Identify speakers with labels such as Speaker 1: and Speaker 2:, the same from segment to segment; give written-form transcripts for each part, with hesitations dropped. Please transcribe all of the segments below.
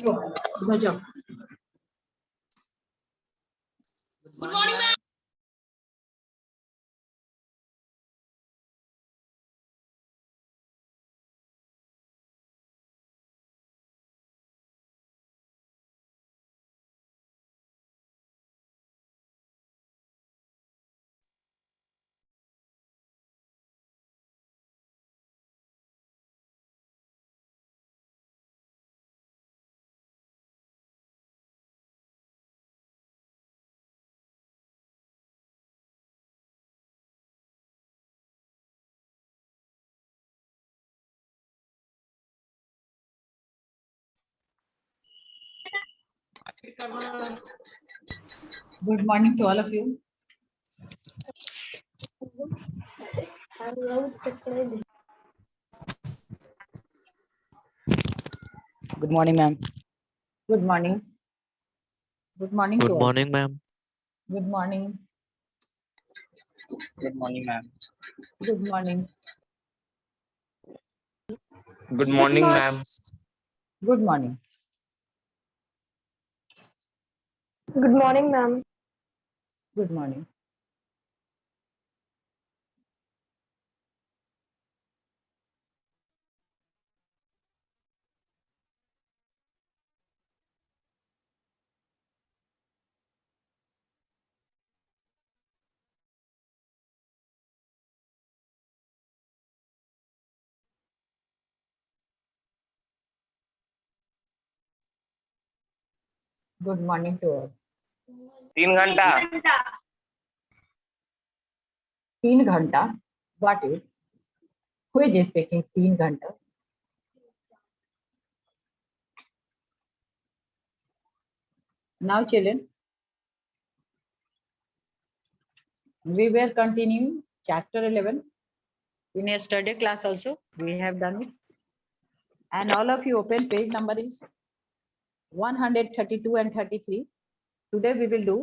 Speaker 1: इधर जाओ। Good morning ma'am. Good morning to all of you.
Speaker 2: Good morning, ma'am.
Speaker 1: Good morning. Good morning
Speaker 3: Good
Speaker 1: to all.
Speaker 3: morning, ma'am.
Speaker 1: Good morning.
Speaker 2: Good morning, ma'am.
Speaker 1: Good morning.
Speaker 4: Good morning, ma'am.
Speaker 1: Good morning.
Speaker 5: Good morning, ma'am.
Speaker 1: Good morning. Good morning to all.
Speaker 4: 3 घंटा
Speaker 1: 3 घंटा. What is? Who is speaking 3 घंटा? Now, children, we were continuing chapter 11 in a study class also. We have done it. And all of you open page number is 132 and 33. Today we will do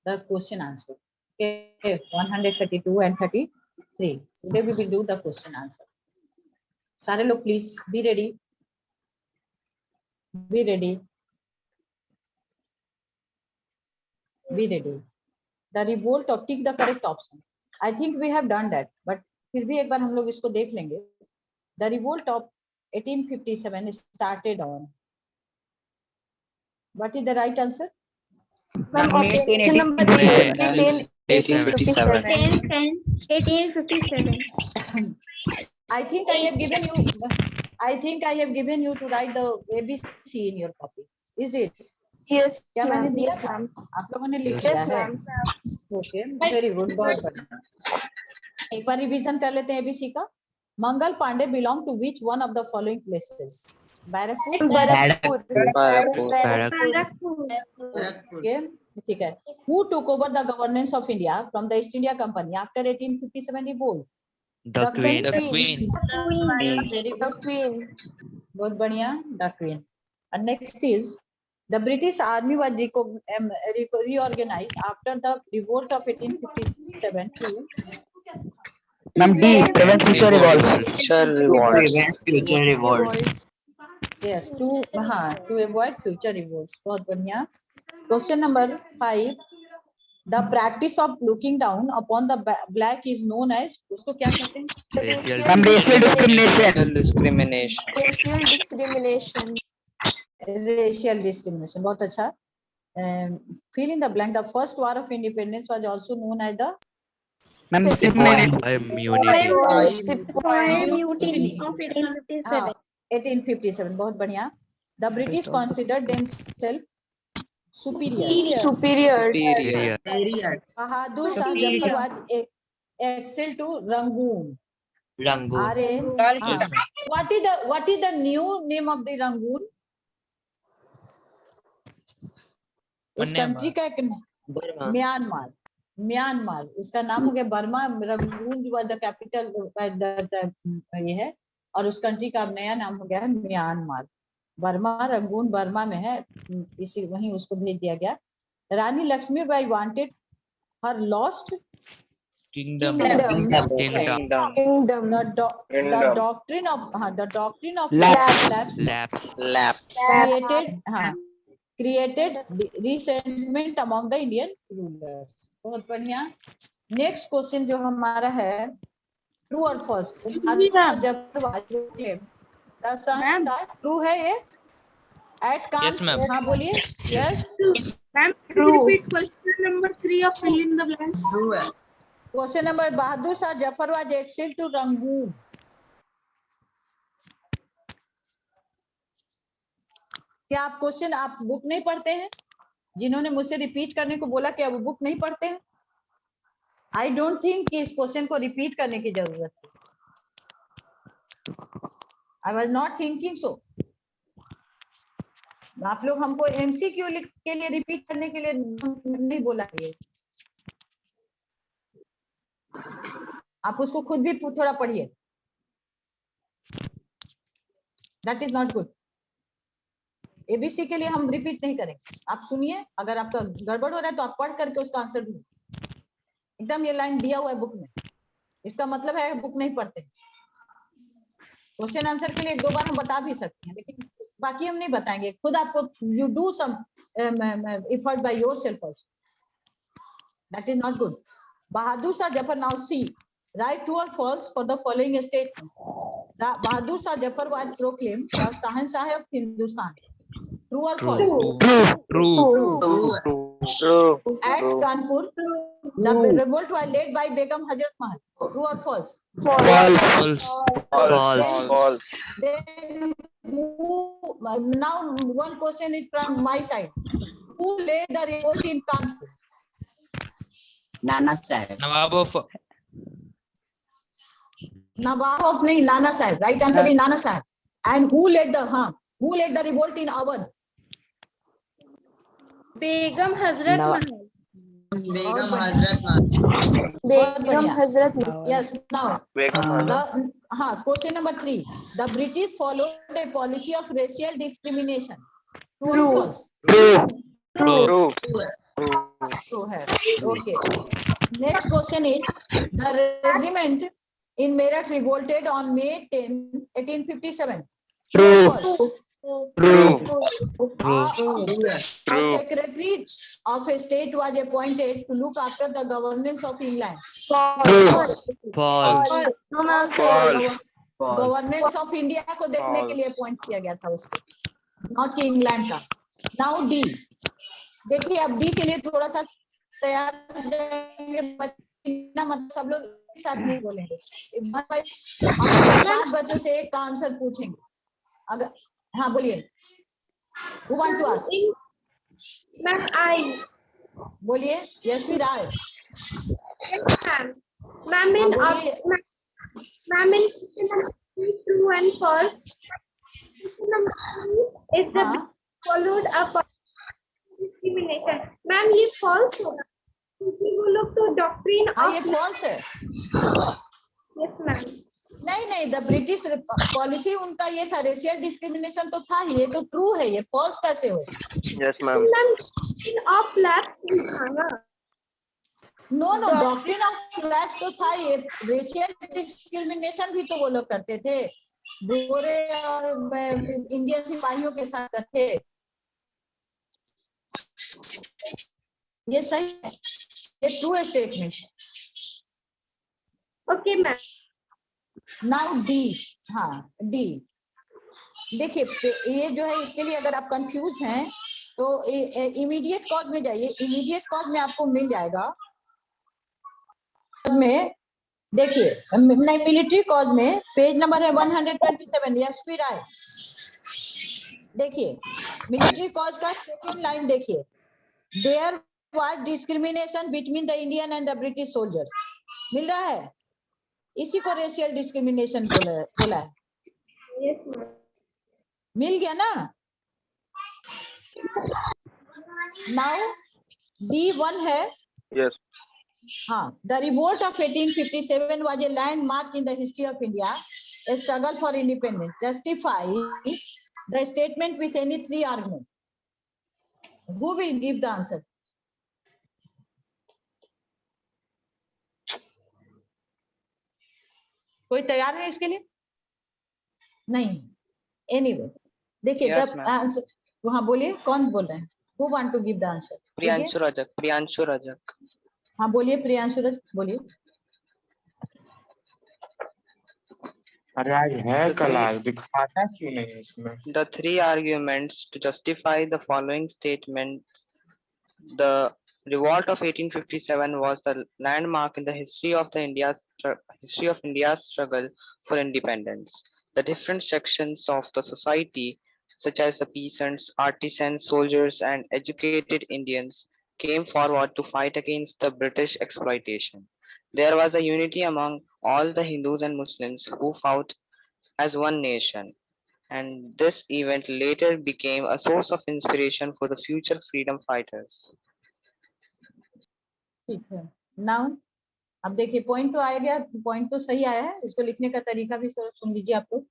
Speaker 1: the question answer. Okay, 132 and 33. Today we will do the question answer. Sare log, please be ready. Be ready. Be ready. The revolt of tick the correct option. I think we have done that, but फिर भी एक बार हम लोग इसको देख लेंगे. The revolt of 1857 started on. What is the right answer?
Speaker 5: Ma'am, option number A should be 1857.
Speaker 6: 1857.
Speaker 1: I think I have given you. I think I have given you to write the ABC in your copy. Is it?
Speaker 5: Yes,
Speaker 1: क्या मैंने
Speaker 5: ma'am.
Speaker 1: दिया
Speaker 5: Yes,
Speaker 1: था?
Speaker 5: ma'am.
Speaker 1: आप लोगों ने लिख
Speaker 3: Yes,
Speaker 1: लिया
Speaker 5: Yes,
Speaker 1: है?
Speaker 5: ma'am.
Speaker 1: ओके, वेरी गुड, बहुत बढ़िया. एक बार रिवीजन कर लेते हैं एबीसी का. Mangal Pandey belong to which one of the following places? Barrackpore. Okay, ठीक है. Who took over the governance of India from the East India Company after 1857 revolt?
Speaker 3: The Queen.
Speaker 4: The Queen.
Speaker 1: Very
Speaker 5: The
Speaker 1: good.
Speaker 5: Queen.
Speaker 1: बहुत बढ़िया. The Queen. And next is the British Army was reorganized after the revolt of 1857 to
Speaker 2: Ma'am, D. Prevent future revolts.
Speaker 4: Future revolts.
Speaker 1: yes to avoid future revolts. बहुत बढ़िया. Question number 5. The practice of looking down upon the black is known as, उसको क्या कहते हैं?
Speaker 2: Ma'am, racial discrimination.
Speaker 4: Discrimination.
Speaker 5: Racial discrimination.
Speaker 1: Racial discrimination. बहुत अच्छा. Fill in the blank. The first war of independence was also known as the
Speaker 2: Ma'am,
Speaker 3: Immunity.
Speaker 6: Mutiny of 1857.
Speaker 1: 1857. बहुत बढ़िया. The British considered themselves superior.
Speaker 5: Superiors.
Speaker 3: Superior.
Speaker 1: Bahadur Shah Zafar was excel to Rangoon. What is the new name of the Rangoon? उस country का एक Myanmar उसका नाम हो गया Burma. Rangoon was the capital ये है, और उस कंट्री का अब नया नाम हो गया है म्यांमार. बर्मा, रंगून बर्मा में है, इसी वहीं उसको भेज दिया गया. Rani Lakshmibai wanted her lost
Speaker 3: Kingdom.
Speaker 5: Kingdom.
Speaker 3: Kingdom.
Speaker 5: Kingdom.
Speaker 1: The doctrine of
Speaker 2: Lapse.
Speaker 3: Lapse.
Speaker 4: Lap.
Speaker 1: created resentment among the Indian rulers. बहुत बढ़िया. नेक्स्ट क्वेश्चन जो हमारा है ट्रू और फॉल्स. ट्रू है ये एट कान.
Speaker 3: Yes, ma'am.
Speaker 1: हाँ बोलिए. Yes.
Speaker 6: Ma'am,
Speaker 5: True.
Speaker 6: repeat question number 3 of fill in the blank.
Speaker 1: Question number. Bahadur Shah Zafar was exile to Rangoon. क्या आप क्वेश्चन आप बुक नहीं पढ़ते हैं? जिन्होंने मुझसे रिपीट करने को बोला क्या वो बुक नहीं पढ़ते हैं? आई डोंट थिंक कि इस क्वेश्चन को रिपीट करने की जरूरत है. I was not thinking so. आप लोग हमको एमसीक्यू के लिए रिपीट करने के लिए नहीं बोला है. आप उसको खुद भी थोड़ा पढ़िए. That is not good. ABC के लिए हम रिपीट नहीं करेंगे. आप सुनिए. अगर आपका गड़बड़ हो रहा है तो आप पढ़ करके उसका आंसर ढूंढिए. एकदम ये लाइन दिया हुआ है बुक में. इसका मतलब है बुक नहीं पढ़ते. क्वेश्चन आंसर के लिए एक दो बार हम बता भी सकते हैं लेकिन बाकी हम नहीं बताएंगे. खुद आपको you do some effort by yourself also. That is not good. Bahadur Shah Zafar. Now see right true और false for the following statement. Bahadur Shah Zafar was proclaimed the Shahenshah of Hindustan. True और false?
Speaker 4: True.
Speaker 1: At Kanpur, the revolt was led by Begum Hazrat Mahal. True or false?
Speaker 3: False.
Speaker 4: False.
Speaker 1: Then now one question is from my side. Who led the revolt in Kanpur?
Speaker 2: Nana Sahib.
Speaker 3: Nawab of
Speaker 1: Nawab of nahi, Nana Sahib. Right answer is Nana Sahib. And who led the revolt in Awadh?
Speaker 6: Begum Hazrat
Speaker 2: Now-
Speaker 6: Mahal.
Speaker 5: Begum
Speaker 1: बढ़िया.
Speaker 5: Hazrat Mahal.
Speaker 1: Yes. Now
Speaker 4: Begum Hazrat.
Speaker 1: question number 3. The British followed a policy of racial discrimination. True
Speaker 5: True.
Speaker 1: or false?
Speaker 4: True.
Speaker 1: True है. Okay. Next question is the regiment in Meerut revolted on May 10, 1857.
Speaker 2: True.
Speaker 1: False.
Speaker 4: True.
Speaker 1: A
Speaker 4: True.
Speaker 1: secretary of state was appointed to look after the governance of England.
Speaker 5: False.
Speaker 3: false.
Speaker 4: False.
Speaker 1: Governance of India को देखने के लिए appoint किया गया था उसको, not कि England का. Now D. देखिए अब डी के लिए थोड़ा सा तैयार हो जाएंगे. मतलब सब लोग एक साथ नहीं बोलेंगे. हम 4-5 बच्चों से एक का आंसर पूछेंगे. अगर हाँ बोलिए. Who want to ask?
Speaker 6: Ma'am, I.
Speaker 1: बोलिए. यशवी राय.
Speaker 6: Ma'am, in
Speaker 1: बोलिए.
Speaker 6: Ma'am, in question number 3, true and false. Question number 3 is the
Speaker 1: हाँ.
Speaker 6: followed up discrimination. Ma'am, ये false होगा क्योंकि वो लोग तो डॉक्ट्रिन
Speaker 1: हाँ ये
Speaker 6: ऑफ.
Speaker 1: फॉल्स है.
Speaker 6: Yes ma'am.
Speaker 1: नहीं द ब्रिटिश पॉलिसी उनका ये था. रेशियल डिस्क्रिमिनेशन तो था ही. ये तो ट्रू है. ये फॉल्स कैसे हो?
Speaker 4: Yes, ma'am.
Speaker 6: Ma'am of lapse था ना.
Speaker 1: नो डॉक्ट्रिन ऑफ लैप्स तो था. ये रेशियल डिस्क्रिमिनेशन भी तो वो लोग करते थे. गोरे और इंडियन सिपाहियों के साथ करते. ये सही है. ये true statement.
Speaker 6: Okay ma'am.
Speaker 1: Now D. हाँ डी. देखिए ये जो है इसके लिए अगर आप कंफ्यूज हैं तो इमीडिएट कॉज में जाइए. इमीडिएट कॉज में आपको मिल जाएगा. में देखिए नहीं मिलिट्री कॉज में पेज नंबर है 127. यशवी राय. देखिए मिलिट्री कॉज का सेकंड लाइन देखिए. There was discrimination between the Indian and the British soldiers. मिल रहा है. इसी को रेशियल डिस्क्रिमिनेशन बोला है.
Speaker 6: Yes ma'am.
Speaker 1: मिल गया ना. नाउ D1 है.
Speaker 4: Yes.
Speaker 1: हाँ. The revolt of 1857 was a landmark in the history of India. A struggle for independence. Justify the statement with any 3 arguments. Who will give the answer? कोई तैयार है इसके लिए? नहीं। एनीवे देखिए
Speaker 3: Yes,
Speaker 1: जब
Speaker 3: ma'am.
Speaker 1: वहाँ बोलिए कौन बोल रहे हैं? Who want to give the answer?
Speaker 3: Priyanshu Rajak. Priyanshu Rajak.
Speaker 1: हाँ बोलिए प्रियांशु रज बोलिए।
Speaker 2: अरे आज है क्लास, दिखाता क्यों नहीं है इसमें?
Speaker 3: The three arguments to justify the following statements. The revolt of 1857 was the landmark in the history of India's struggle for independence. The different sections of the society, such as the peasants, artisans, soldiers, and educated Indians, came forward to fight against the British exploitation. There was a unity among all the Hindus and Muslims who fought as one nation, and this event later became a source of inspiration for the future freedom fighters.
Speaker 1: ठीक है। Now अब देखिए point तो आ गया, point तो सही आया है, इसको लिखने का तरीका भी सुन लीजिए आप लोग।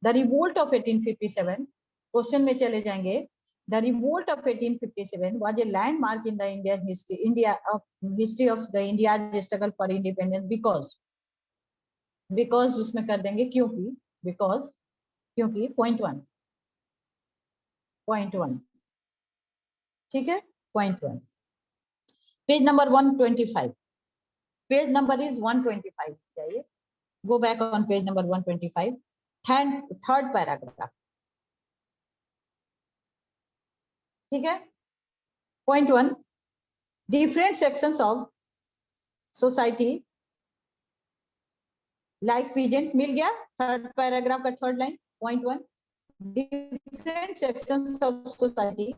Speaker 1: द रिवोल्ट ऑफ 1857, क्वेश्चन में चले जाएंगे। The revolt of 1857 was a landmark in the Indian history of the India struggle for independence because उसमें कर देंगे क्योंकि, बिकॉज क्योंकि पॉइंट वन, ठीक है। Point one, page number 125, page number is 125 चाहिए। Go back on page number 125, third paragraph, ठीक है। Point one, different sections of society like peasant, मिल गया थर्ड पैराग्राफ का third line. Point one, different sections of society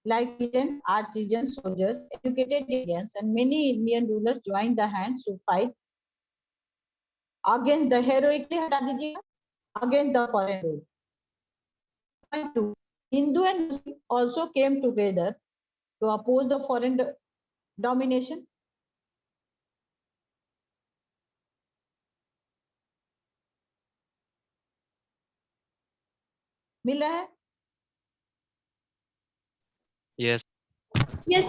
Speaker 1: like Indian artisans, soldiers, educated Indians, and many Indian rulers joined the hands to fight against the heroically, हटा दीजिए, against the foreign rule. Point two, Hindu and Muslim also came together to oppose the foreign domination. मिल रहा है?
Speaker 3: Yes.
Speaker 6: Yes.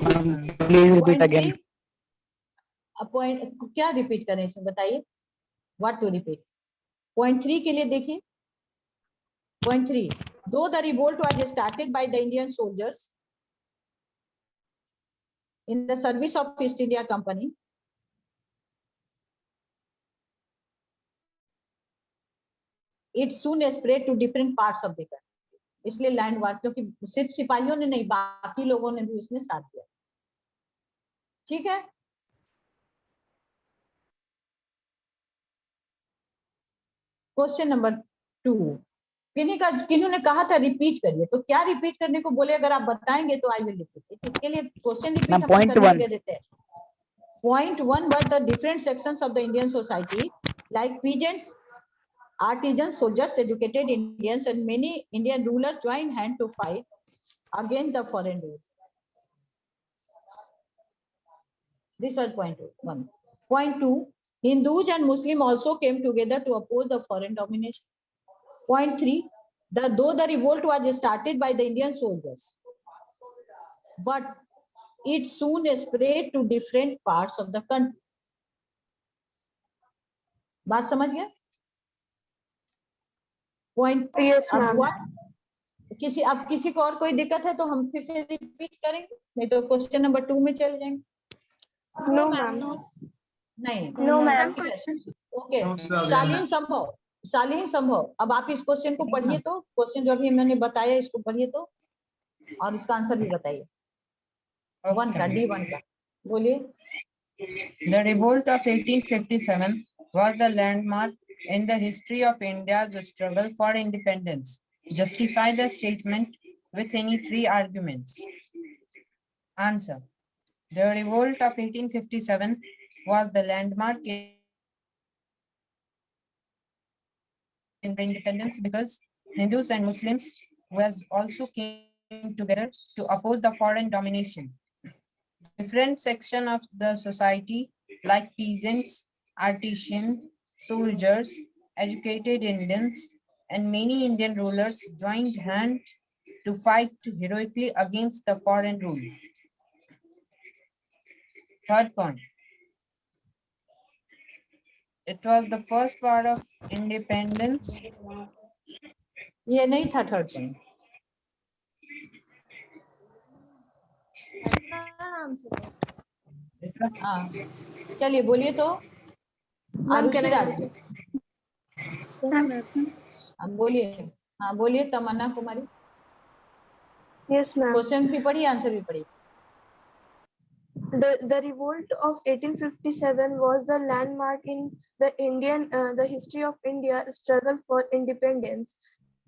Speaker 2: Please repeat
Speaker 1: Point
Speaker 2: again.
Speaker 1: three, point क्या repeat करें इसमें बताइए, what to repeat? Point three के लिए देखिए, point three, though the revolt was started by the Indian soldiers in the service of East India Company, it soon spread to different parts of the country. इसलिए land वार, क्योंकि सिर्फ सिपाहियों ने नहीं बाकी लोगों ने भी उसमें साथ दिया, ठीक है। क्वेश्चन नंबर टू, किन्होंने कहा था रिपीट करिए, तो क्या रिपीट करने को बोले? अगर आप बताएंगे तो आई विल रिपीट इट। इसके लिए क्वेश्चन रिपीट
Speaker 2: point
Speaker 1: करने
Speaker 2: one.
Speaker 1: दे देते हैं। Point one was the different sections of the Indian society like peasants, artisans, soldiers, educated Indians, and many Indian rulers joined hand to fight against the foreign rule. This was point one. Point two, Hindus and Muslims also came together to oppose the foreign domination. Point three, though the revolt was started by the Indian soldiers, but it soon spread to different parts of the country. बात समझ गया? Point,
Speaker 5: Yes,
Speaker 1: अब
Speaker 5: ma'am.
Speaker 1: हुआ अब किसी को और कोई दिक्कत है तो हम फिर से रिपीट करेंगे, नहीं तो क्वेश्चन नंबर 2 में चले जाएंगे।
Speaker 5: No, ma'am.
Speaker 1: नहीं,
Speaker 5: No, ma'am.
Speaker 1: ओके। शालीन संभव, अब आप इस क्वेश्चन को पढ़िए, तो क्वेश्चन जो अभी मैंने बताया इसको पढ़िए तो, और इसका आंसर भी बताइए। वन का, D1 का बोलिए।
Speaker 7: The revolt of 1857 was the landmark in the history of India's struggle for independence. Justify the statement with any three arguments. Answer. The revolt of 1857 was the landmark in independence because Hindus and Muslims was also came together to oppose the foreign domination. Different sections of the society like peasants, artisans, soldiers, educated Indians, and many Indian rulers joined hand to fight heroically against the foreign rule. Third point. it was the first war of independence.
Speaker 1: ये नहीं था third point. हाँ चलिए बोलिए तो आरुषि राज अब बोलिए। हाँ बोलिए तमन्ना कुमारी।
Speaker 6: Yes, ma'am.
Speaker 1: क्वेश्चन भी पढ़ी आंसर भी पढ़ी।
Speaker 6: The revolt of 1857 was the landmark in the history of India struggle for independence.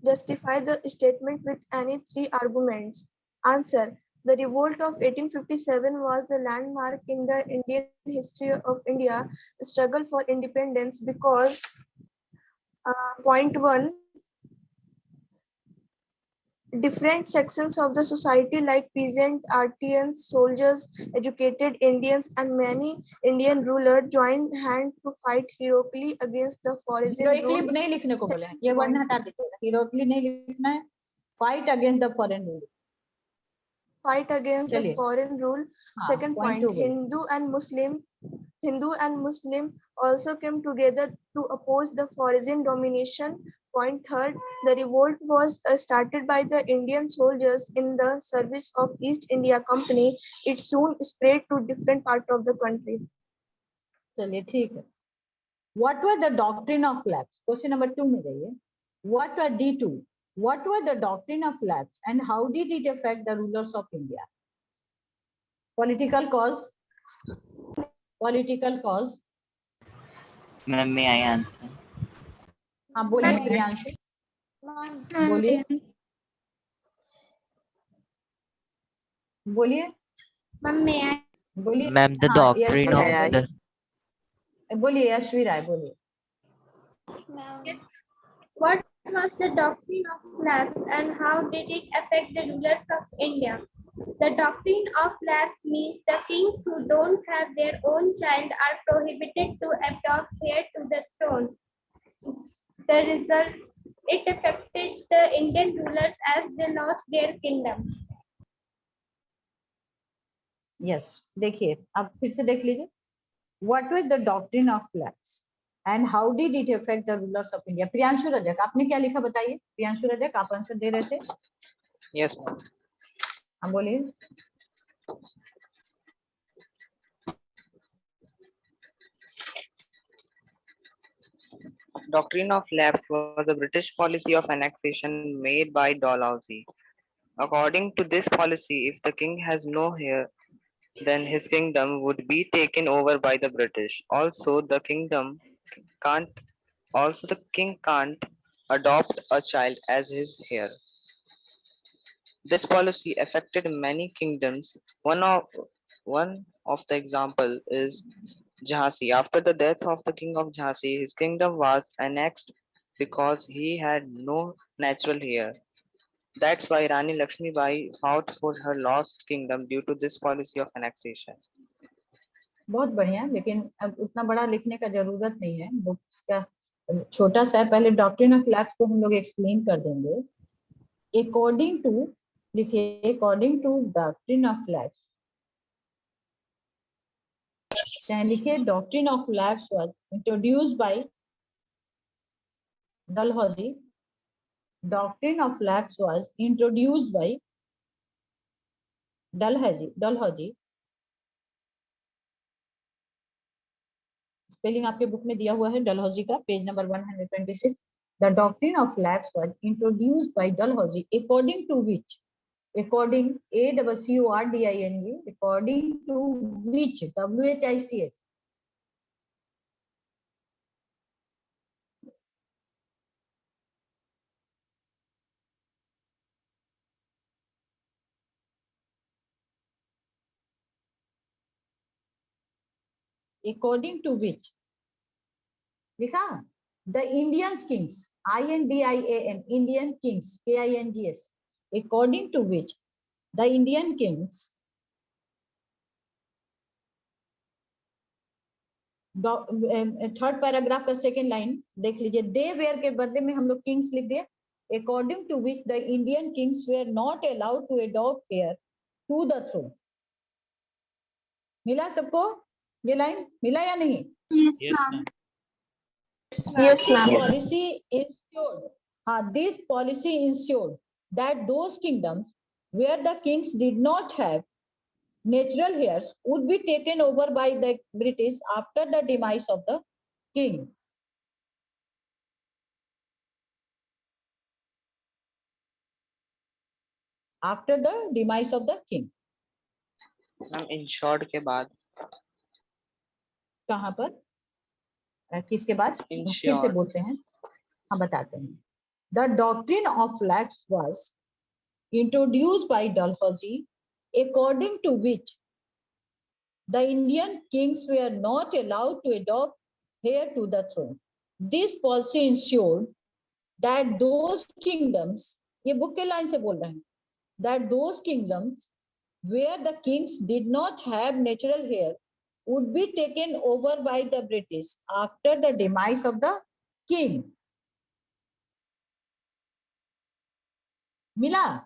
Speaker 6: Justify the statement with any three arguments. Answer. The revolt of 1857 was the landmark in the Indian history of India struggle for independence because point one, different sections of the society like peasant, artisans, soldiers, educated Indians and many Indian rulers joined hand to fight heroically against the foreign
Speaker 1: heroically
Speaker 6: rule.
Speaker 1: नहीं लिखने को बोले हैं, ये word हटा दीजिएगा। Heroically नहीं लिखना है, fight against the foreign rule.
Speaker 6: Fight against the
Speaker 1: चलिए।
Speaker 6: foreign rule.
Speaker 1: हाँ,
Speaker 6: Second
Speaker 1: point
Speaker 6: point,
Speaker 1: two बोलिए।
Speaker 6: Hindu and Muslim also came together to oppose the foreign domination. Point third, the revolt was started by the Indian soldiers in the service of East India Company. It soon spread to different parts of the country.
Speaker 1: चलिए ठीक है। What were the doctrine of lapse? Question number 2 में जाइए। What were D2? What were the doctrine of lapse and how did it affect the rulers of India? Political cause. Political cause.
Speaker 8: Ma'am, may I answer?
Speaker 1: हाँ बोलिए प्रियांशु। बोलिए बोलिए
Speaker 6: Ma'am, may I?
Speaker 1: बोलिए।
Speaker 8: Ma'am, the
Speaker 1: हाँ,
Speaker 8: doctrine
Speaker 1: Yashvi
Speaker 8: of
Speaker 1: Rai
Speaker 8: the
Speaker 1: बोलिए। यशवी राय बोलिए।
Speaker 6: What was the doctrine of lapse and how did it affect the rulers of India? The doctrine of lapse means the kings who don't have their own child are prohibited to adopt heir to the throne. The result, it affected the Indian rulers as they lost their kingdom.
Speaker 1: Yes, देखिए अब फिर से देख लीजिए। What was the doctrine of lapse and how did it affect the rulers of India? Priyanshu Rajak आपने क्या लिखा बताइए। प्रियांशु रजक आप आंसर दे रहे थे।
Speaker 3: Yes, ma'am.
Speaker 1: हाँ बोलिए।
Speaker 3: Doctrine of lapse was a British policy of annexation made by Dalhousie. According to this policy, if the king has no heir, then his kingdom would be taken over by the British. Also, the king can't adopt a child as his heir. This policy affected many kingdoms. One of the example is Jhansi. After the death of the king of Jhansi, his kingdom was annexed because he had no natural heir. That's why Rani Lakshmi Bai fought for her lost kingdom due to this policy of annexation.
Speaker 1: बहुत बढ़िया, लेकिन अब उतना बड़ा लिखने का जरूरत नहीं है। बुक्स का छोटा सा पहले डॉक्ट्रिन ऑफ लैप्स को हम लोग एक्सप्लेन कर देंगे। अकॉर्डिंग टू लिखिए, according to doctrine of lapse, चाहे लिखिए doctrine of lapse was introduced by Dalhousie. Doctrine of lapse was introduced by Dalhousie. Spelling आपके बुक में दिया हुआ है डलहौजी का, page number 126। The doctrine of lapse was introduced by Dalhousie, according to which, according ACCORDING, according to which, WHICH, according to which लिखा the Indian kings, INDIAN, Indian kings, KINGS, according to which the Indian kings third paragraph का second line देख लीजिए। दे where के बदले में हम लोग kings लिख दिए। According to which the Indian kings were not allowed to adopt heir to the throne. मिला सबको ये लाइन, मिला या नहीं?
Speaker 5: Yes, ma'am.
Speaker 6: Yes,
Speaker 1: This
Speaker 6: ma'am.
Speaker 1: policy ensured, this policy ensured that those kingdoms where the kings did not have natural heirs would be taken over by the British after the demise of the king. After the demise of the king.
Speaker 3: Ma'am insured के बाद
Speaker 1: कहाँ पर? किसके बाद? फिर से
Speaker 3: insured
Speaker 1: बोलते हैं, हम बताते हैं. The doctrine of lapse was introduced by Dalhousie, according to which the Indian kings were not allowed to adopt heir to the throne. This policy ensured that those kingdoms, ये बुक के लाइन से बोल रहे हैं, that those kingdoms where the kings did not have natural heir would be taken over by the British after the demise of the king. मिला?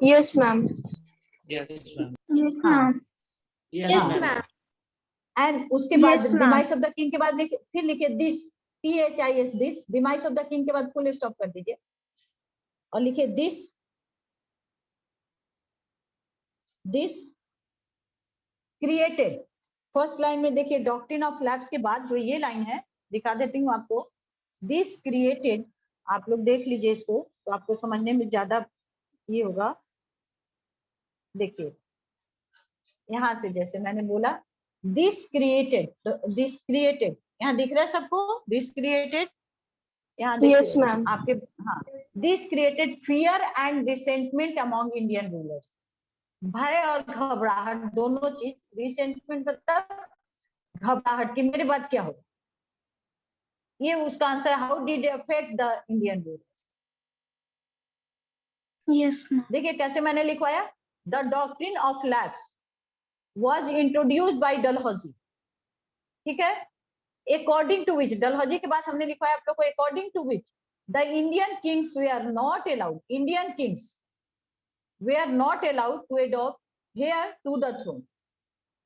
Speaker 6: Yes, ma'am.
Speaker 3: Yes ma'am
Speaker 5: Yes,
Speaker 1: हाँ.
Speaker 5: ma'am.
Speaker 1: Yes,
Speaker 5: ma'am.
Speaker 1: And उसके बाद
Speaker 5: Yes, ma'am.
Speaker 1: demise of the king के बाद फिर लिखिए this, THIS, this, demise of the king के बाद full stop कर दीजिए और लिखिए this created. फर्स्ट लाइन में देखिए डॉक्ट्रिन ऑफ लैप्स के बाद जो ये लाइन है दिखा देती हूँ आपको. दिस क्रिएटेड, आप लोग देख लीजिए इसको तो आपको समझने में ज्यादा ये होगा. देखिए यहां से जैसे मैंने बोला दिस क्रिएटेड यहाँ दिख रहा है सबको? दिस क्रिएटेड यहाँ
Speaker 6: Yes,
Speaker 1: देखिए
Speaker 6: ma'am.
Speaker 1: आपके. हाँ, this created fear and resentment among Indian rulers. भय और घबराहट दोनों चीज. रिसेंटमेंट मतलब घबराहट की मेरे बाद क्या होगा, ये उसका answer. How did affect the Indian rulers?
Speaker 5: Yes, ma'am.
Speaker 1: देखिए कैसे मैंने लिखवाया. The doctrine of lapse was introduced by Dalhousie. ठीक है. अकॉर्डिंग टू विच, डलहौजी के बाद हमने लिखवाया आप लोग को, according to which the Indian kings were not allowed, Indian kings were not allowed to adopt heir to the throne.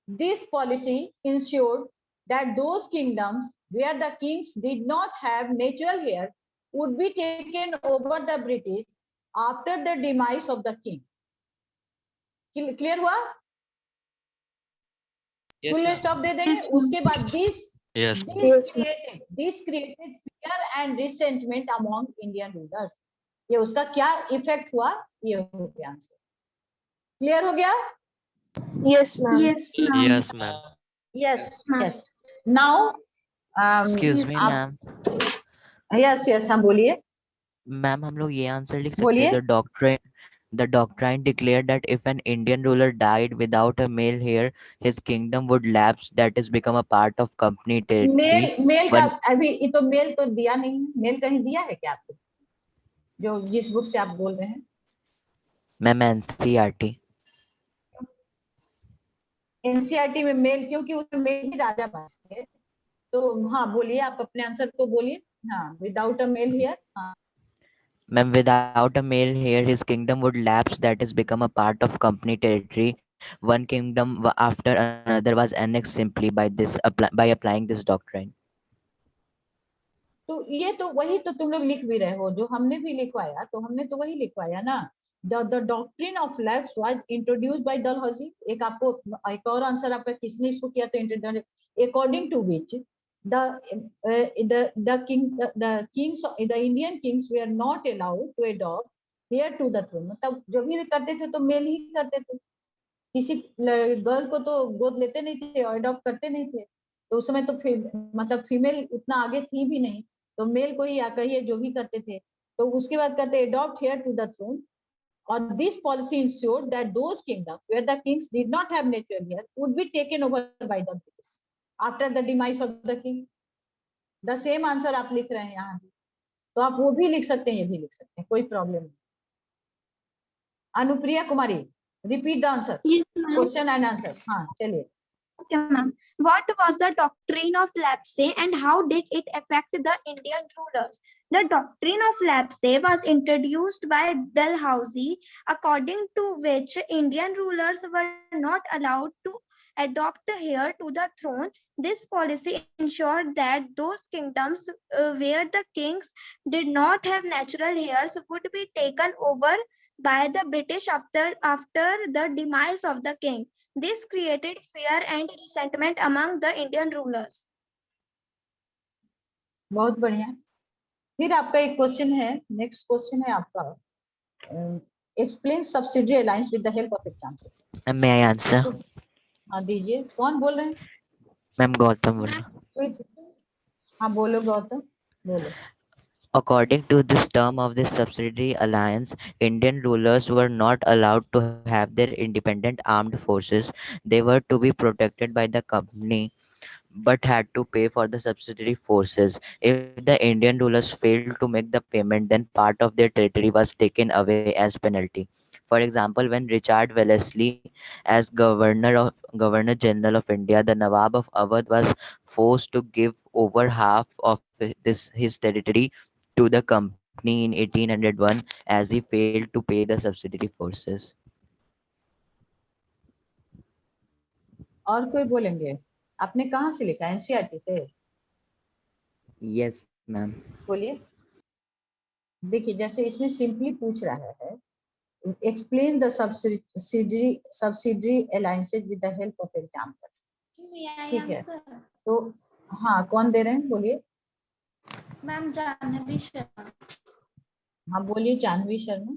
Speaker 1: This policy ensured that those kingdoms where the kings did not have natural heir would be taken over the British after the demise of the king. Clear हुआ? Full stop दे देंगे.
Speaker 5: Yes, ma'am.
Speaker 1: उसके बाद this created fear and resentment among Indian rulers. ये उसका क्या effect हुआ, ये हो गया आंसर. क्लियर हो गया?
Speaker 6: Yes, ma'am.
Speaker 5: Yes, ma'am.
Speaker 9: Yes, ma'am.
Speaker 1: Yes,
Speaker 5: Ma'am.
Speaker 1: yes. Now,
Speaker 8: Excuse me, ma'am.
Speaker 1: Yes, yes, हम बोलिए.
Speaker 8: मैम हम लोग ये आंसर लिख सकते
Speaker 1: बोलिए.
Speaker 8: हैं the doctrine declared that if an Indian ruler died without a male heir, his kingdom would lapse, that is become a part of company territory.
Speaker 1: मेल का
Speaker 8: One-
Speaker 1: अभी ये तो मेल तो दिया नहीं है. मेल कहीं दिया है क्या आपको, जो जिस बुक से आप बोल रहे हैं?
Speaker 8: Ma'am NCERT.
Speaker 1: एनसीईआरटी में मेल, क्योंकि उसमें मेल ही राजा बात है. तो हाँ बोलिए, आप अपने आंसर को बोलिए. हाँ, विदाउट अ मेल हियर. हाँ,
Speaker 8: Ma'am, without a male heir, his kingdom would lapse, that is become a part of company territory. One kingdom after another was annexed simply by applying this doctrine.
Speaker 1: तो ये तो वही तो तुम लोग लिख भी रहे हो जो हमने भी लिखवाया. तो हमने तो वही लिखवाया ना. The doctrine of lapse was introduced by Dalhousie. एक आपको एक और आंसर आपका किसने इसको किया तो introduce. According to which the Indian kings were not allowed to adopt heir to the throne. मतलब जो भी करते थे तो मेल ही करते थे. किसी गर्ल को तो गोद लेते नहीं थे और अडॉप्ट करते नहीं थे. तो उस समय तो मतलब फीमेल उतना आगे थी भी नहीं, तो मेल को ही या कहिए जो भी करते थे. तो उसके बाद करते adopt heir to the throne. और this policy ensured that those kingdom where the kings did not have natural heir would be taken over by the British after the demise of the king. The same answer आप लिख रहे हैं यहाँ भी, तो आप वो भी लिख सकते हैं, ये भी लिख सकते हैं, कोई प्रॉब्लम नहीं. Anupriya Kumari, repeat the answer,
Speaker 5: Yes, ma'am.
Speaker 1: Question and answer. हाँ चलिए.
Speaker 5: Okay, ma'am. What was the doctrine of lapse and how did it affect the Indian rulers? The doctrine of lapse was introduced by Dalhousie, according to which Indian rulers were not allowed to adopt heir to the throne. This policy ensured that those kingdoms where the kings did not have natural heirs would be taken over by the British after the demise of the king. This created fear and resentment among the Indian rulers.
Speaker 1: बहुत बढ़िया। फिर आपका एक question है, next question है आपका, explain subsidiary alliance with the help of examples.
Speaker 8: May I answer?
Speaker 1: हाँ दीजिए, कौन बोल रहे हैं?
Speaker 8: मैम गौतम बोल रहा हूँ।
Speaker 1: हाँ बोलो गौतम, बोलो।
Speaker 8: According to this term of this subsidiary alliance, Indian rulers were not allowed to have their independent armed forces. They were to be protected by the company but had to pay for the subsidiary forces. If the Indian rulers failed to make the payment, then part of their territory was taken away as penalty. For example, when Richard Wellesley, as Governor General of India, the Nawab of Awadh was forced to give over half of his territory to the company in 1801 as he failed to pay the subsidiary forces.
Speaker 1: और कोई बोलेंगे? आपने कहाँ से लिखा? NCERT से?
Speaker 8: Yes, ma'am.
Speaker 1: बोलिए। देखिए, जैसे इसमें सिंपली पूछ रहा है, explain the subsidiary alliances with the help of examples. ठीक है, तो हाँ, कौन दे रहे हैं? बोलिए।
Speaker 9: मैम जानवी शर्मा।
Speaker 1: हाँ बोलिए, Janvi Sharma.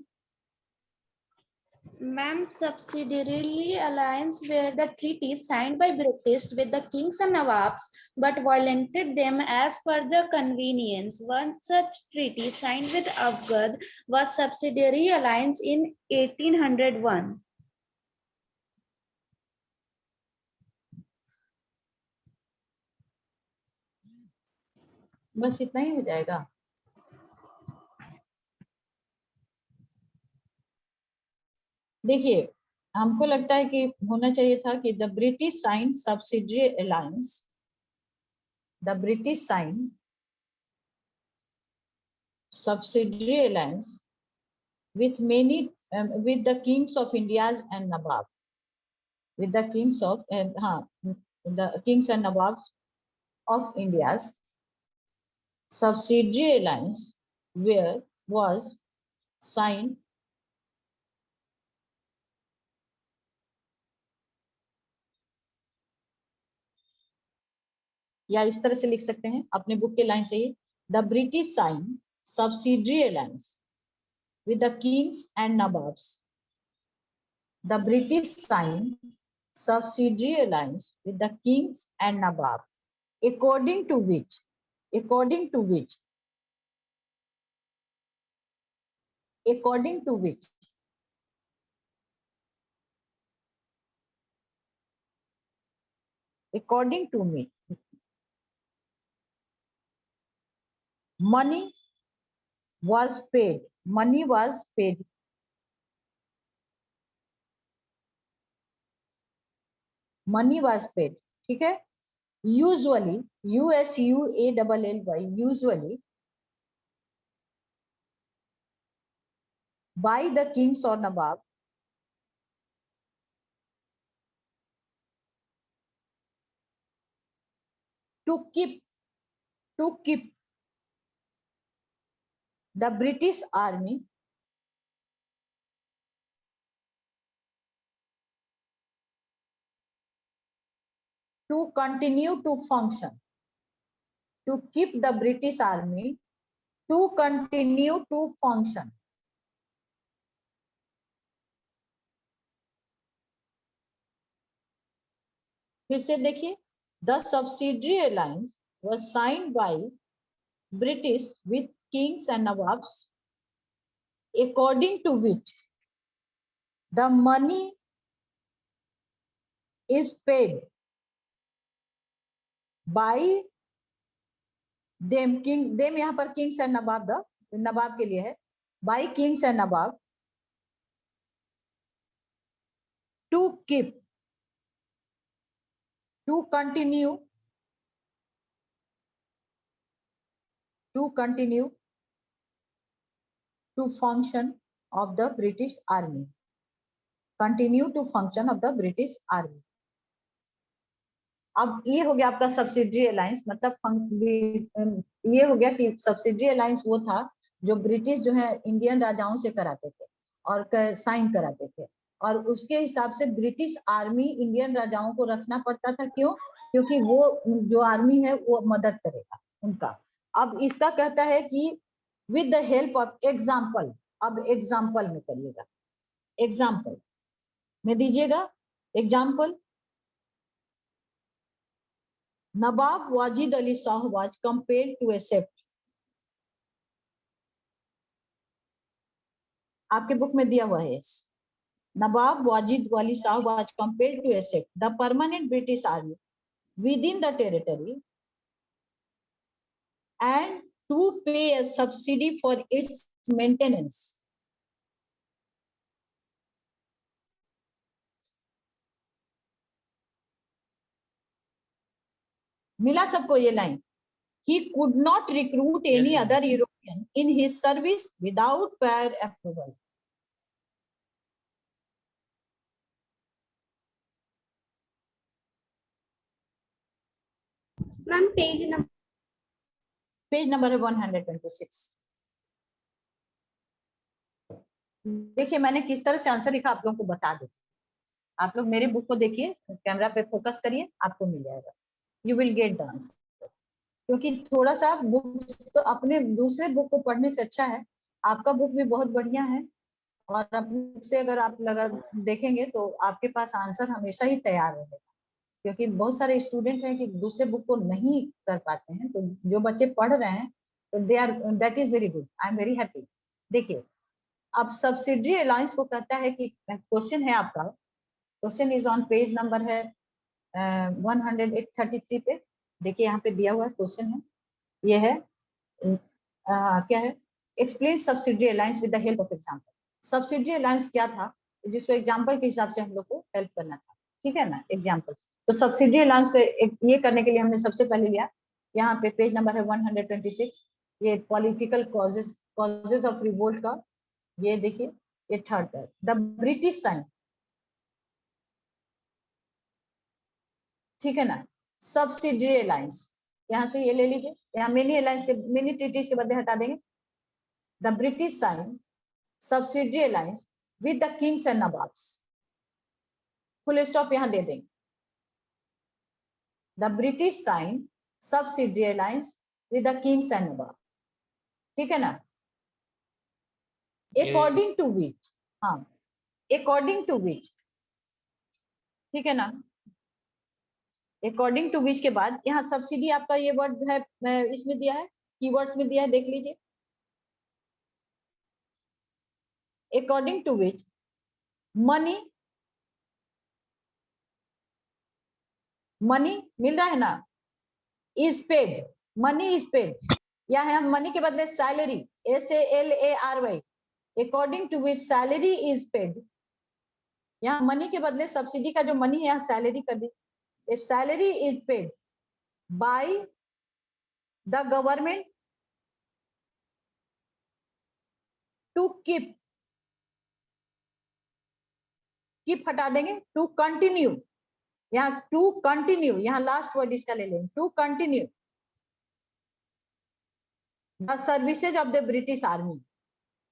Speaker 9: Ma'am, subsidiary alliance were the treaties signed by British with the kings and nawabs, but violated them as per the convenience. One such treaty signed with Awadh was subsidiary alliance in 1801.
Speaker 1: बस इतना ही हो जाएगा? देखिए, हमको लगता है कि होना चाहिए था कि the British sign subsidiary alliance, the British sign subsidiary alliance with many with the kings of India and Nawab, with the kings of the kings and Nawabs of India's subsidiary alliance where was signed या इस तरह से लिख सकते हैं अपने book के लाइन से ही, the British sign subsidiary alliance with the kings and Nawabs. The British signed subsidiary alliance with the kings and Nawab, according to which money was paid. ठीक है, usually usually by the kings or Nawab to keep the British army to continue to function, to keep the British army to continue to function. फिर से देखिए, the subsidiary alliance was signed by British with kings and Nawabs, according to which the money is paid by them, them यहाँ पर kings and Nawab, the नवाब के लिए है, by kings and Nawab to keep, to continue to function of the British army, continue to function of the British army. अब ये हो गया आपका सब्सिडरी अलायंस, मतलब ये हो गया कि सब्सिडरी अलायंस वो था जो ब्रिटिश जो है इंडियन राजाओं से कराते थे और साइन कराते थे, और उसके हिसाब से ब्रिटिश आर्मी इंडियन राजाओं को रखना पड़ता था। क्यों? क्योंकि वो जो आर्मी है वो मदद करेगा उनका। अब इसका कहता है कि with the help of example, अब एग्जाम्पल में करिएगा, एग्जाम्पल में दीजिएगा example. Nawab Wajid Ali Shah was compelled to accept, आपके बुक में दिया हुआ है, Nawab Wajid Ali Shah was compelled to accept the permanent British army within the territory and to pay a subsidy for its maintenance. मिला सबको ये line? He could not recruit any
Speaker 2: Yes,
Speaker 1: other European in his service without prior approval.
Speaker 9: Ma'am, page number.
Speaker 1: Page number है 126। देखिए मैंने किस तरह से answer लिखा, आप लोगों को बता देती। आप लोग मेरे बुक को देखिए, कैमरा पे फोकस करिए, आपको मिल जाएगा, you will get the answer. क्योंकि थोड़ा सा बुक तो अपने दूसरे बुक को पढ़ने से अच्छा है, आपका बुक भी बहुत बढ़िया है, और अपने बुक से अगर आप लगा देखेंगे तो आपके पास आंसर हमेशा ही तैयार रहेगा। क्योंकि बहुत सारे स्टूडेंट हैं कि दूसरे बुक को नहीं कर पाते हैं, तो जो बच्चे पढ़ रहे हैं तो they are, that is very good, I am very happy. देखिए अब सब्सिडरी अलायंस को कहता है कि क्वेश्चन है आपका, question is on page number है 133 पे। देखिए यहाँ पे दिया हुआ क्वेश्चन है, ये है क्या है, explain subsidiary alliance with the help of example. Subsidiary alliance क्या था, जिसको एग्जांपल के हिसाब से हम लोग को हेल्प करना था, ठीक है ना, एग्जांपल। तो सब्सिडरी अलायंस को ये करने के लिए हमने सबसे पहले लिया, यहाँ पे पेज नंबर है 126, ये पॉलिटिकल कॉजेज ऑफ रिवोल्ट का, ये देखिए ये थर्ड है, द ब्रिटिश साइन, ठीक है ना। सब्सिडरी अलायंस यहाँ से ये ले लीजिए, यहाँ मिनी अलायंस के मिनी ट्रीटीज के बदले हटा देंगे। The British sign subsidiary alliance with the kings and nawabs, full stop यहाँ दे देंगे। The British sign subsidiary alliance with the kings and nawab, ठीक है ना। अकॉर्डिंग टू विच, हाँ अकॉर्डिंग टू विच, ठीक है ना। अकॉर्डिंग टू विच के बाद यहाँ सब्सिडी आपका ये वर्ड है इसमें दिया है, कीवर्ड्स में दिया है, देख लीजिए। According to which money, money मिल रहा है ना, is paid, money is paid, या है मनी के बदले salary, SALARY, according to which salary is paid. यहाँ मनी के बदले सब्सिडी का जो मनी है यहाँ सैलरी कर दी। If salary is paid by the government to keep हटा देंगे, to continue, यहाँ to continue, यहाँ लास्ट वर्ड इसका ले लेंगे, to continue the services of the British Army,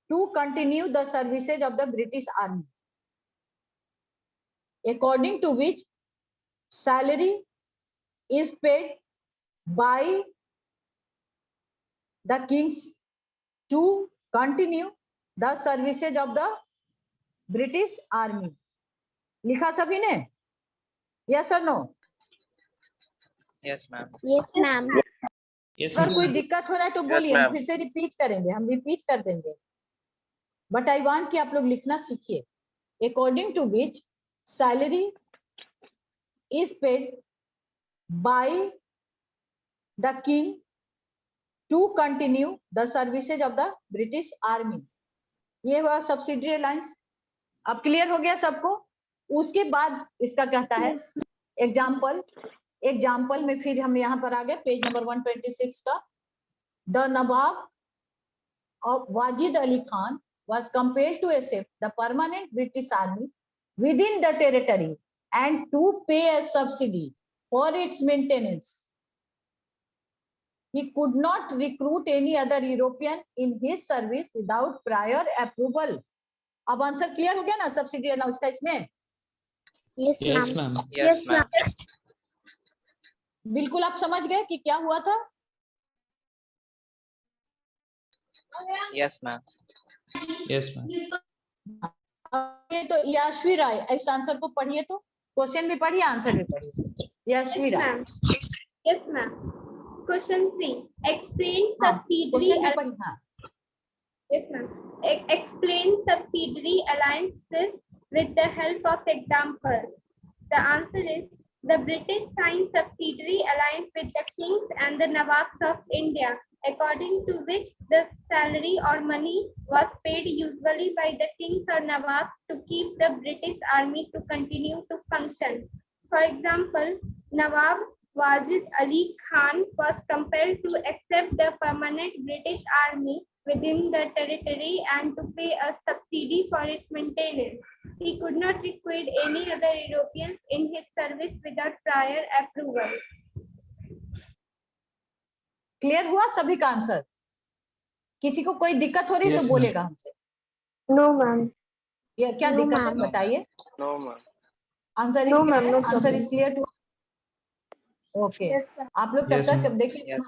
Speaker 1: to continue the services of the British Army, according to which salary is paid by the kings to continue the services of the British Army। लिखा सभी ने? Yes or no?
Speaker 3: Yes, ma'am.
Speaker 9: Yes, ma'am.
Speaker 2: yes,
Speaker 1: अगर कोई दिक्कत हो रहा है तो बोलिए,
Speaker 4: ma'am.
Speaker 1: हम फिर से रिपीट करेंगे, हम रिपीट कर देंगे, बट आई वांट कि आप लोग लिखना सीखिए। According to which salary is paid by the king to continue the services of the British Army। ये हुआ सब्सिडरी अलायंस। अब क्लियर हो गया सबको? उसके बाद इसका कहता है एग्जाम्पल, एग्जाम्पल में फिर हम यहाँ पर आ गए पेज नंबर 126 का। The Nawab of Wajid Ali Khan was compelled to accept the permanent British Army within the territory and to pay a subsidy for its maintenance. He could not recruit any other European in his service without prior approval. अब answer clear हो गया ना subsidy allowance का इसमें?
Speaker 9: Yes,
Speaker 10: Yes,
Speaker 9: ma'am.
Speaker 10: ma'am.
Speaker 3: Yes, ma'am.
Speaker 1: बिल्कुल आप समझ गए कि क्या हुआ था?
Speaker 3: Yes, ma'am.
Speaker 10: Yes, ma'am.
Speaker 1: ये तो यशवी राय, इस आंसर को पढ़िए तो, क्वेश्चन भी पढ़िए आंसर भी पढ़िए। यशवी राय,
Speaker 6: Ma'am. Yes, ma'am. Question 3. Explain
Speaker 1: हाँ,
Speaker 6: subsidiary.
Speaker 1: क्वेश्चन भी पढ़िए। हाँ,
Speaker 6: Yes, ma'am. Explain subsidiary alliances with the help of example. The answer is the British signed subsidiary alliance with the kings and the Nawabs of India, according to which the salary or money was paid usually by the kings or Nawabs to keep the British army to continue to function. For example, Nawab Wajid Ali Khan was compelled to accept the permanent British army within the territory and to pay a subsidy for its maintenance. He could not recruit any other Europeans in his service without prior approval.
Speaker 1: Clear हुआ सभी का answer? किसी को कोई दिक्कत हो रही है
Speaker 10: Yes,
Speaker 1: तो
Speaker 10: ma'am.
Speaker 1: बोलेगा हमसे।
Speaker 6: No, ma'am.
Speaker 1: ये क्या
Speaker 6: No,
Speaker 1: दिक्कत है
Speaker 6: ma'am.
Speaker 1: बताइए?
Speaker 4: No, ma'am.
Speaker 1: Answer
Speaker 6: No,
Speaker 1: is
Speaker 6: ma'am,
Speaker 1: clear?
Speaker 6: no
Speaker 1: answer
Speaker 6: problem.
Speaker 1: Is clear too? Okay,
Speaker 6: Yes, ma'am.
Speaker 1: आप लोग तब
Speaker 10: Yes,
Speaker 1: तक
Speaker 10: ma'am.
Speaker 1: देखिए।
Speaker 6: Yes.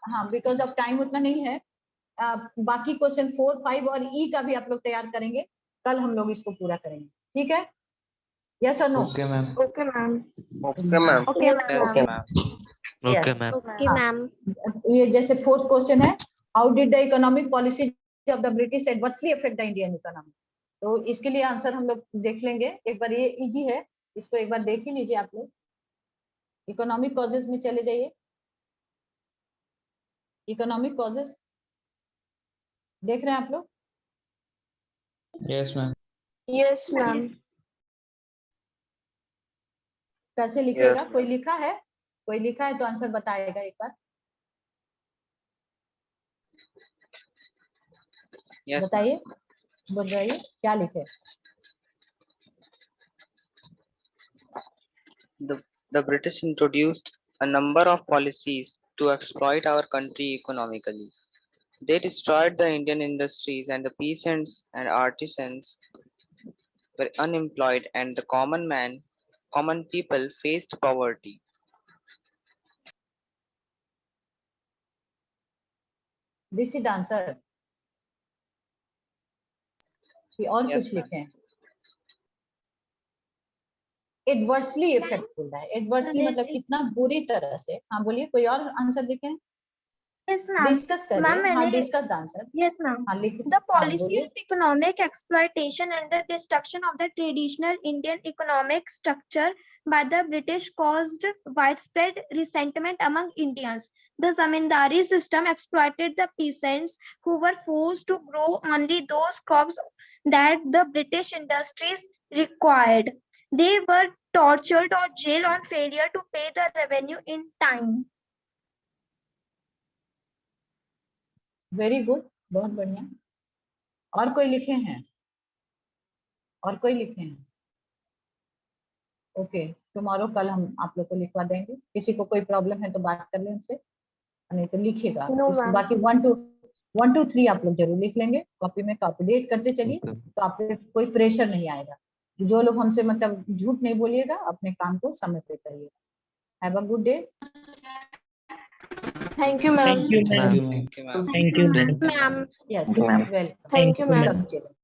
Speaker 1: हाँ, बिकॉज अब टाइम उतना नहीं है। बाकी क्वेश्चन 4, 5 और ई का भी आप लोग तैयार करेंगे, कल हम लोग इसको पूरा करेंगे, ठीक है? यस और no?
Speaker 10: Okay, ma'am.
Speaker 6: Okay, ma'am.
Speaker 4: Okay, ma'am.
Speaker 6: Okay,
Speaker 3: Yes,
Speaker 6: ma'am.
Speaker 3: ma'am.
Speaker 8: Okay,
Speaker 1: Yes.
Speaker 8: ma'am.
Speaker 6: Okay,
Speaker 1: हाँ।
Speaker 6: ma'am.
Speaker 1: ये जैसे 4th क्वेश्चन है, how did the economic policy of the British adversely affect the Indian economy? तो इसके लिए answer हम लोग देख लेंगे एक बार। ये इजी है, इसको एक बार देख ही लीजिए आप लोग। इकोनॉमिक कॉजेज में चले जाइए। इकोनॉमिक कॉजेज देख रहे हैं आप लोग?
Speaker 10: Yes, ma'am.
Speaker 6: Yes, ma'am.
Speaker 1: कैसे लिखेगा?
Speaker 4: Yes,
Speaker 1: कोई लिखा है? कोई लिखा है तो आंसर बताएगा एक बार,
Speaker 3: Yes, ma'am.
Speaker 1: बताइए, बताइए क्या लिखे?
Speaker 3: The British introduced a number of policies to exploit our country economically. They destroyed the Indian industries, and the peasants and artisans were unemployed, and the common people faced poverty.
Speaker 1: This is answer और
Speaker 3: Yes,
Speaker 1: कुछ
Speaker 3: ma'am.
Speaker 1: लिखे हैं? Adversely effect बोल रहा है। Adversely मतलब कितना बुरी तरह से। हाँ बोलिए, कोई और आंसर लिखे?
Speaker 5: Yes, ma'am.
Speaker 1: डिस्कस करिए।
Speaker 5: Ma'am,
Speaker 1: हाँ,
Speaker 5: मैंने-
Speaker 1: discuss the answer.
Speaker 5: Yes, ma'am.
Speaker 1: हाँ लिखिए।
Speaker 5: The
Speaker 1: हाँ,
Speaker 5: policy
Speaker 1: बोलिए।
Speaker 5: of economic exploitation and the destruction of the traditional Indian economic structure by the British caused widespread resentment among Indians. The zamindari system exploited the peasants who were forced to grow only those crops that the British industries required. They were tortured or jailed on failure to pay the revenue in time.
Speaker 1: Very good, बहुत बढ़िया। और कोई लिखे हैं? और कोई लिखे हैं? ओके, टुमारो कल हम आप लोग को लिखवा देंगे। किसी को कोई प्रॉब्लम है तो बात कर लें उनसे, नहीं तो लिखिएगा।
Speaker 6: No, ma'am.
Speaker 1: बाकी 1 to 3 आप लोग जरूर लिख लेंगे कॉपी में। कॉपी डेट करते चलिए, तो आप पे कोई प्रेशर नहीं आएगा। जो लोग हमसे मतलब झूठ नहीं बोलिएगा, अपने काम को समय पे करिएगा। Have a good day.
Speaker 6: Thank you, ma'am.
Speaker 10: Thank you, ma'am.
Speaker 3: Thank you, ma'am.
Speaker 10: Thank you, ma'am.
Speaker 6: Ma'am.
Speaker 1: Yes,
Speaker 4: Ma'am.
Speaker 1: Welcome.
Speaker 6: Thank you, ma'am.
Speaker 1: चलो।